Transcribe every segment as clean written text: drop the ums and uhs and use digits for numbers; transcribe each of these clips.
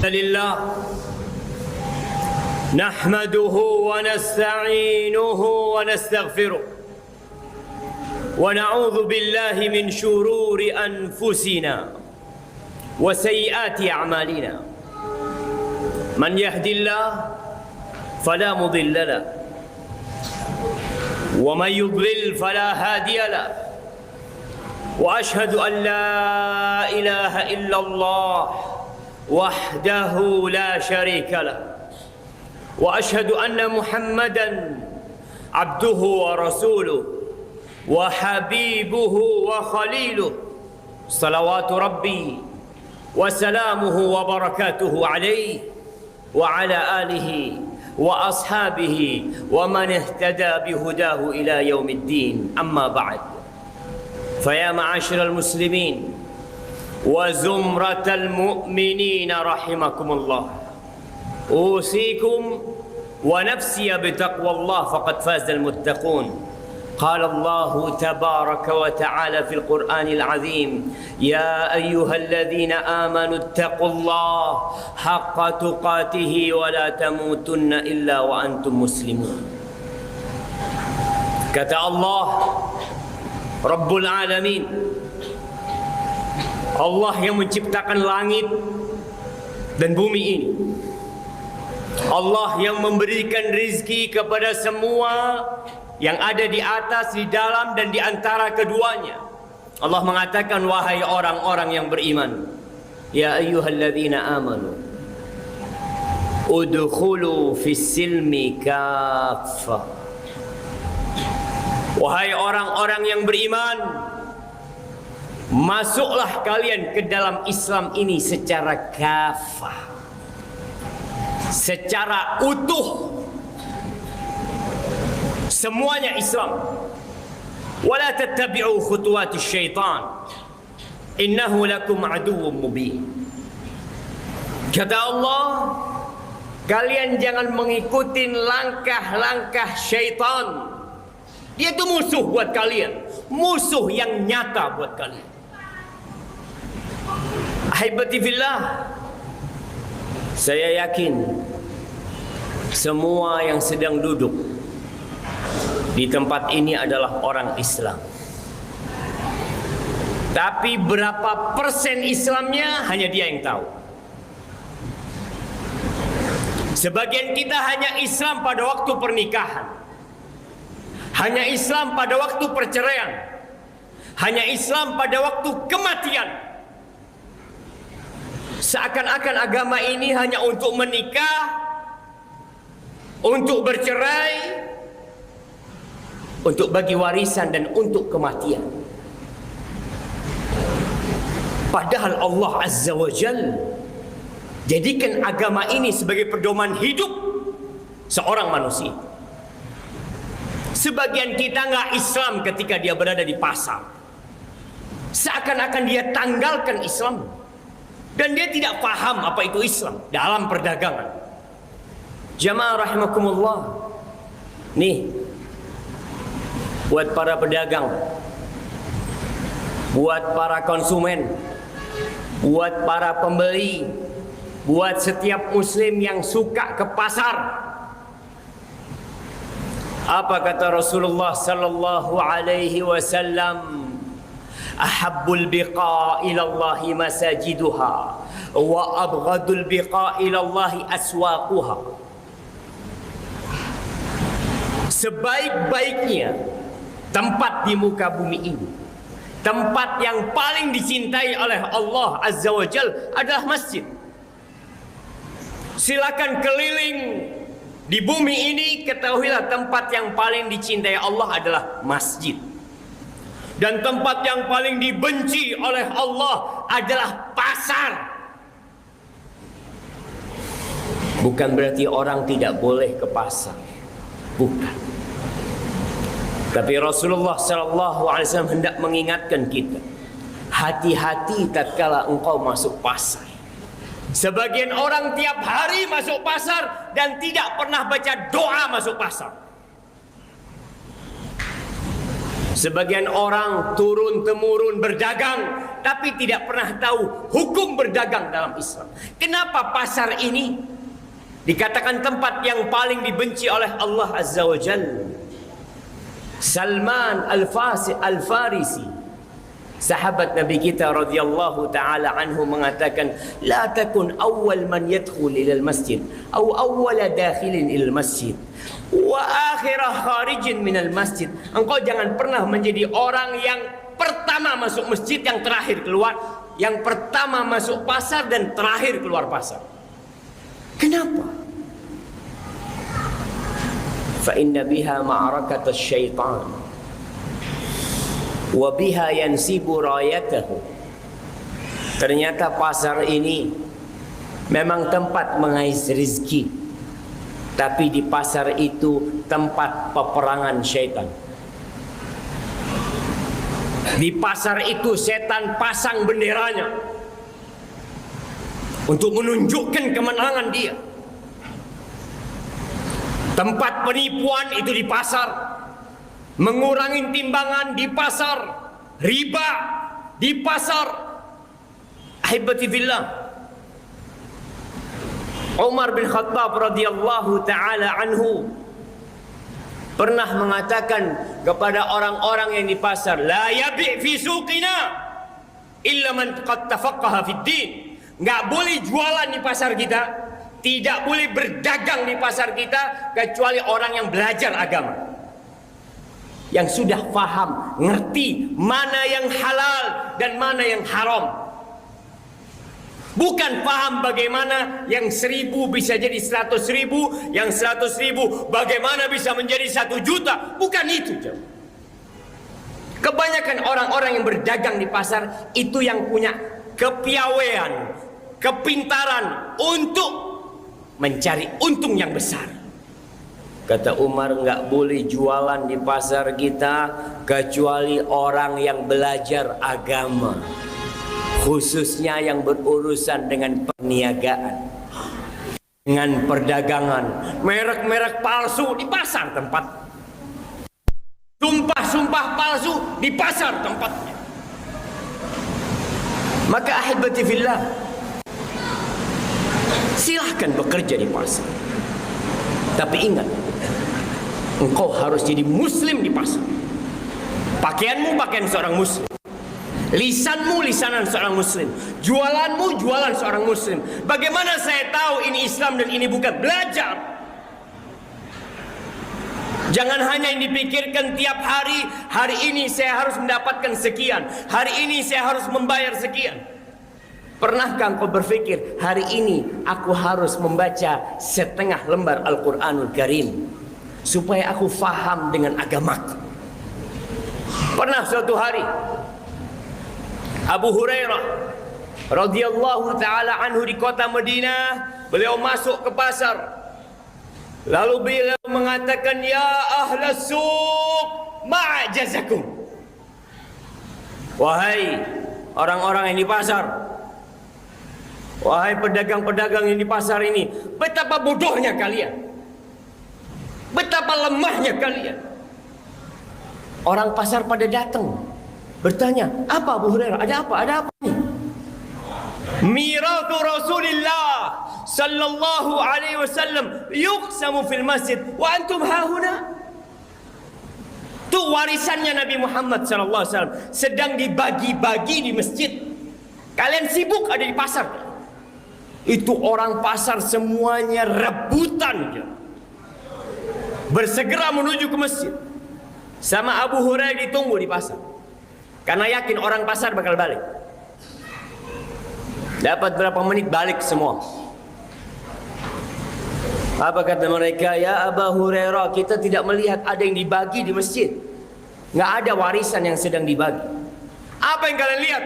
لله نحمده ونستعينه ونستغفره ونعوذ بالله من شرور أنفسنا وسيئات أعمالنا من يهد الله فلا مضل له ومن يضلل فلا هادي له وأشهد أن لا إله إلا الله وحده لا شريك له وأشهد أن محمدا عبده ورسوله وحبيبه وخليله صلوات ربي وسلامه وبركاته عليه وعلى آله وأصحابه ومن اهتدى بهداه إلى يوم الدين. أما بعد، فيا معاشر المسلمين وزمرة المؤمنين رحمكم الله، أوصيكم ونفسي بتقوى الله فقد فاز المتقون. قال الله تبارك وتعالى في القرآن العظيم: يا أيها الذين آمنوا اتقوا الله حق تقاته ولا تموتن إلا وأنتم مسلمون. Kata Allah Rabbul Alamin, Allah yang menciptakan langit dan bumi ini, Allah yang memberikan rizki kepada semua yang ada di atas, di dalam dan di antara keduanya. Allah mengatakan, wahai orang-orang yang beriman, ya ayyuhalladzina amanu udkhulu fis-silmi kaffah. Wahai orang-orang yang beriman, masuklah kalian ke dalam Islam ini secara kafah, secara utuh, semuanya Islam. Wala tattabi'u khutuwatis syaitan innahu lakum aduwwum mubin. Kata Allah, kalian jangan mengikuti langkah-langkah syaitan. Dia itu musuh buat kalian, musuh yang nyata buat kalian. Ahibati fillah, saya yakin semua yang sedang duduk di tempat ini adalah orang Islam. Tapi berapa persen Islamnya hanya dia yang tahu. Sebagian kita hanya Islam pada waktu pernikahan, hanya Islam pada waktu perceraian, hanya Islam pada waktu kematian. Seakan-akan agama ini hanya untuk menikah, untuk bercerai, untuk bagi warisan dan untuk kematian. Padahal Allah Azza wa Jalla jadikan agama ini sebagai pedoman hidup seorang manusia. Sebagian kita nggak Islam ketika dia berada di pasar, seakan-akan dia tanggalkan Islam dan dia tidak paham apa itu Islam dalam perdagangan. Jamaah rahimakumullah, nih buat para pedagang, buat para konsumen, buat para pembeli, buat setiap muslim yang suka ke pasar. Apa kata Rasulullah sallallahu alaihi wasallam? Ahabbul biqa ila Allah masajiduha wa abghadul biqa ila Allah aswaquha. Sebaik-baiknya tempat di muka bumi ini, tempat yang paling dicintai oleh Allah Azza wa Jalla adalah masjid. Silakan keliling di bumi ini, ketahuilah tempat yang paling dicintai Allah adalah masjid. Dan tempat yang paling dibenci oleh Allah adalah pasar. Bukan berarti orang tidak boleh ke pasar, bukan. Tapi Rasulullah SAW hendak mengingatkan kita, hati-hati tatkala engkau masuk pasar. Sebagian orang tiap hari masuk pasar dan tidak pernah baca doa masuk pasar. Sebagian orang turun-temurun berdagang tapi tidak pernah tahu hukum berdagang dalam Islam. Kenapa pasar ini dikatakan tempat yang paling dibenci oleh Allah Azza wa Jalla? Salman Al-Farisi, sahabat Nabi kita radhiyallahu taala anhu, mengatakan, la takun awwal man yadkhul ila al-masjid atau awwala dakhilin ila al-masjid wa akhirah kharijin min al-masjid. Engkau jangan pernah menjadi orang yang pertama masuk masjid, yang terakhir keluar, yang pertama masuk pasar dan terakhir keluar pasar. Kenapa? Fa inna biha ma'arakat asy-syaitan wa biha yansibu rayatahu. Ternyata pasar ini memang tempat mengais rezeki, tapi di pasar itu tempat peperangan syaitan. Di pasar itu setan pasang benderanya untuk menunjukkan kemenangan dia. Tempat penipuan itu di pasar, mengurangi timbangan di pasar, riba di pasar. Ahibati fillah, Umar bin Khattab radhiyallahu taala anhu pernah mengatakan kepada orang-orang yang di pasar, la yabi' fi suqina illa man qad tafaqqaha fid din. Enggak boleh jualan di pasar kita, tidak boleh berdagang di pasar kita kecuali orang yang belajar agama, yang sudah faham, ngerti mana yang halal dan mana yang haram. Bukan paham bagaimana yang 1000 bisa jadi 100.000, yang 100.000 bagaimana bisa menjadi 1 juta. Bukan itu. Kebanyakan orang-orang yang berdagang di pasar itu yang punya kepiawaian, kepintaran untuk mencari untung yang besar. Kata Umar, nggak boleh jualan di pasar kita kecuali orang yang belajar agama, khususnya yang berurusan dengan perniagaan, dengan perdagangan. Merek-merek palsu di pasar tempat, sumpah-sumpah palsu di pasar tempatnya. Maka ahibati fillah, silahkan bekerja di pasar, tapi ingat, engkau harus jadi muslim di pasar. Pakaianmu pakaian seorang muslim, lisanmu lisanan seorang muslim, jualanmu jualan seorang muslim. Bagaimana saya tahu ini Islam dan ini bukan? Belajar. Jangan hanya yang dipikirkan tiap hari, hari ini saya harus mendapatkan sekian, hari ini saya harus membayar sekian. Pernahkah engkau berpikir, hari ini aku harus membaca setengah lembar Al-Quranul Karim supaya aku faham dengan agamaku? Pernah suatu hari Abu Hurairah radhiyallahu taala anhu di kota Madinah, beliau masuk ke pasar, lalu beliau mengatakan, ya ahlas suq ma'jazakum. Wahai orang-orang yang di pasar, wahai pedagang-pedagang yang di pasar ini, betapa bodohnya kalian, betapa lemahnya kalian. Orang pasar pada datang bertanya, apa Abu Hurairah? Ada apa? Ada apa nih? Mirathu Rasulillah sallallahu alaihi wasallam yuqsamu fil masjid wa antum hahuna. Itu warisannya Nabi Muhammad sallallahu alaihi wasallam sedang dibagi-bagi di masjid. Kalian sibuk ada di pasar. Itu orang pasar semuanya rebutan, bersegera menuju ke masjid. Sama Abu Hurairah ditunggu di pasar, karena yakin orang pasar bakal balik. Dapat berapa menit balik semua. Apa kata mereka? Ya Abu Hurairah, kita tidak melihat ada yang dibagi di masjid, nggak ada warisan yang sedang dibagi. Apa yang kalian lihat?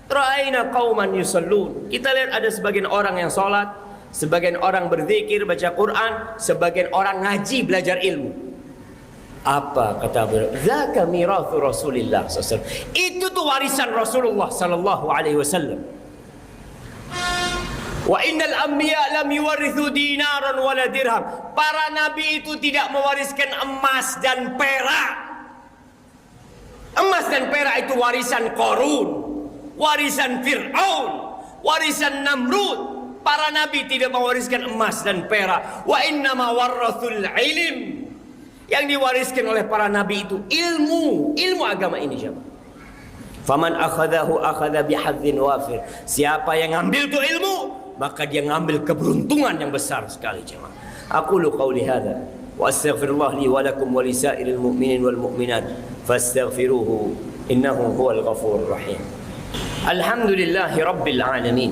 Ra'ayna qauman yusallun. Kita lihat ada sebagian orang yang sholat, sebagian orang berzikir, baca Quran, sebagian orang ngaji, belajar ilmu. Apa kata beliau? Zaka mirathu Rasulillah sallallahu alaihi wasallam. Itu tuh warisan Rasulullah sallallahu alaihi wasallam. Wa innal anbiya lam yuwarithu dinaran wala dirham. Para nabi itu tidak mewariskan emas dan perak. Emas dan perak itu warisan Qarun. warisan Fir'aun, warisan Namrud. Para nabi tidak mewariskan emas dan perak. Wa innama warathul ilm. Yang diwariskan oleh para nabi itu ilmu agama ini siapa? Faman akhadahu akhadha bihadzin wafir. Siapa yang ngambil itu ilmu, maka dia ngambil keberuntungan yang besar sekali, jemaah. Aqulu qawli hadza wa astaghfirullah li wa lakum wa lisairil mu'minin wal mu'minat fastaghfiruhu innahu huwal ghafurur rahim. Alhamdulillahi rabbil alamin.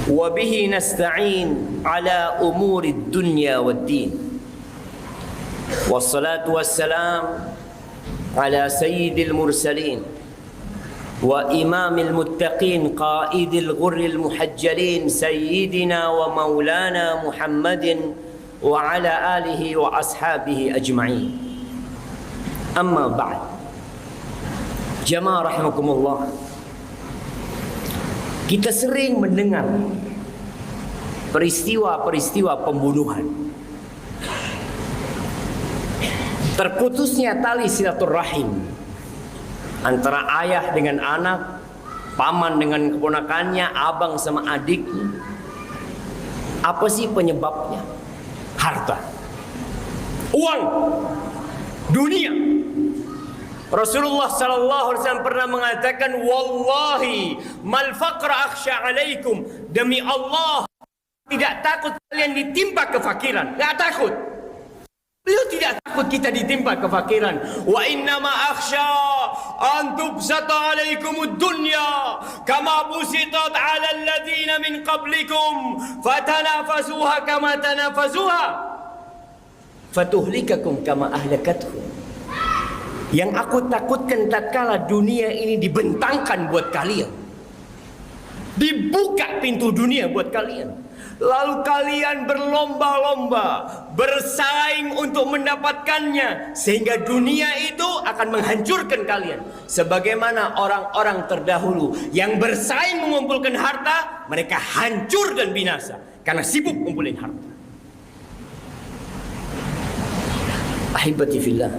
Wa bihi nasta'in ala umurid dunya wad din. Wassalatu wassalam على سيد المرسلين وإمام المتقين قائد الغر المحجلين سيدنا ومولانا محمد وعلى آله وأصحابه أجمعين. أما بعد، جماعة رحمكم الله, kita sering mendengar peristiwa-peristiwa pembunuhan, terputusnya tali silaturahim antara ayah dengan anak, paman dengan keponakannya, abang sama adiknya. Apa sih penyebabnya? Harta, uang, dunia. Rasulullah sallallahu alaihi wasallam pernah mengatakan, wallahi mal faqra akhsha alaikum. Demi Allah, tidak takut kalian ditimpa kefakiran, enggak takut. Beliau tidak takut kita ditimpa kefakiran. Wa innama akhsha an tubsata alaikumud dunya kama busitat ala alladhina min qablikum fatanafasuha kama tanafasuha fatuhlikakum kama ahlakatuhum. Yang aku takutkan tatkala dunia ini dibentangkan buat kalian, dibuka pintu dunia buat kalian, lalu kalian berlomba-lomba, bersaing untuk mendapatkannya, sehingga dunia itu akan menghancurkan kalian. Sebagaimana orang-orang terdahulu yang bersaing mengumpulkan harta, mereka hancur dan binasa karena sibuk ngumpulin harta. Ahibati fillah,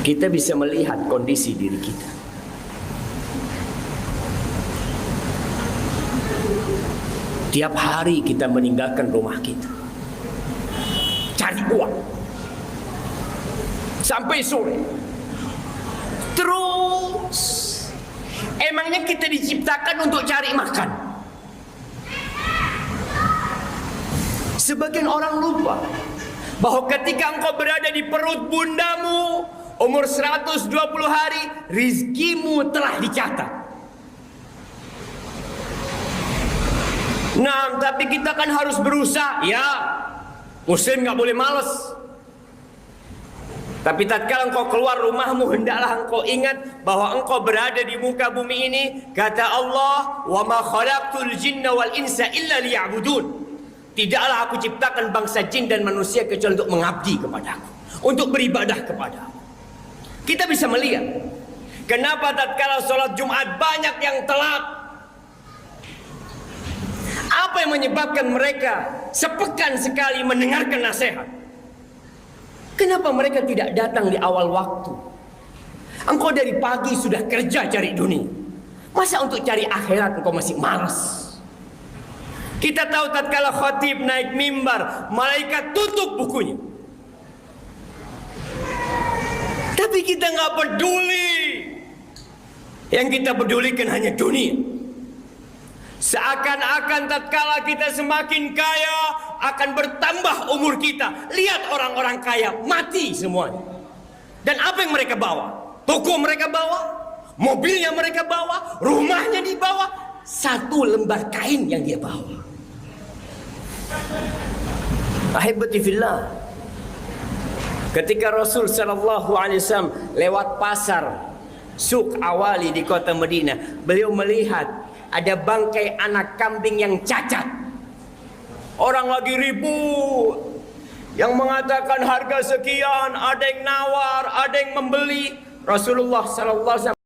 kita bisa melihat kondisi diri kita. Tiap hari kita meninggalkan rumah kita, cari uang sampai sore. Terus, emangnya kita diciptakan untuk cari makan? Sebagian orang lupa bahwa ketika engkau berada di perut bundamu, umur 120 hari, rizkimu telah dicatat. Nah, tapi kita kan harus berusaha. Ya, muslim gak boleh malas. Tapi tatkala engkau keluar rumahmu, hendaklah engkau ingat bahwa engkau berada di muka bumi ini. Kata Allah, wa ma khalaqtul jinna wal insa illa liya'budun. Tidaklah aku ciptakan bangsa jin dan manusia kecuali untuk mengabdi kepadaku, untuk beribadah kepadaku. Kita bisa melihat kenapa tatkala sholat Jumat banyak yang telat. Apa yang menyebabkan mereka sepekan sekali mendengarkan nasihat? Kenapa mereka tidak datang di awal waktu? Engkau dari pagi sudah kerja cari dunia, masa untuk cari akhirat engkau masih malas? Kita tahu tatkala khatib naik mimbar, malaikat tutup bukunya. Tapi kita nggak peduli. Yang kita pedulikan hanya dunia. Seakan-akan tatkala kita semakin kaya, akan bertambah umur kita. Lihat orang-orang kaya mati semuanya. Dan apa yang mereka bawa? Toko mereka bawa, mobilnya mereka bawa, rumahnya dibawa, satu lembar kain yang dia bawa. Ahibati fillah, ketika Rasul sallallahu alaihi wasallam lewat pasar Suq Awali di kota Madinah, beliau melihat ada bangkai anak kambing yang cacat. Orang lagi ribut, yang mengatakan harga sekian, ada yang nawar, ada yang membeli. Rasulullah sallallahu alaihi wasallam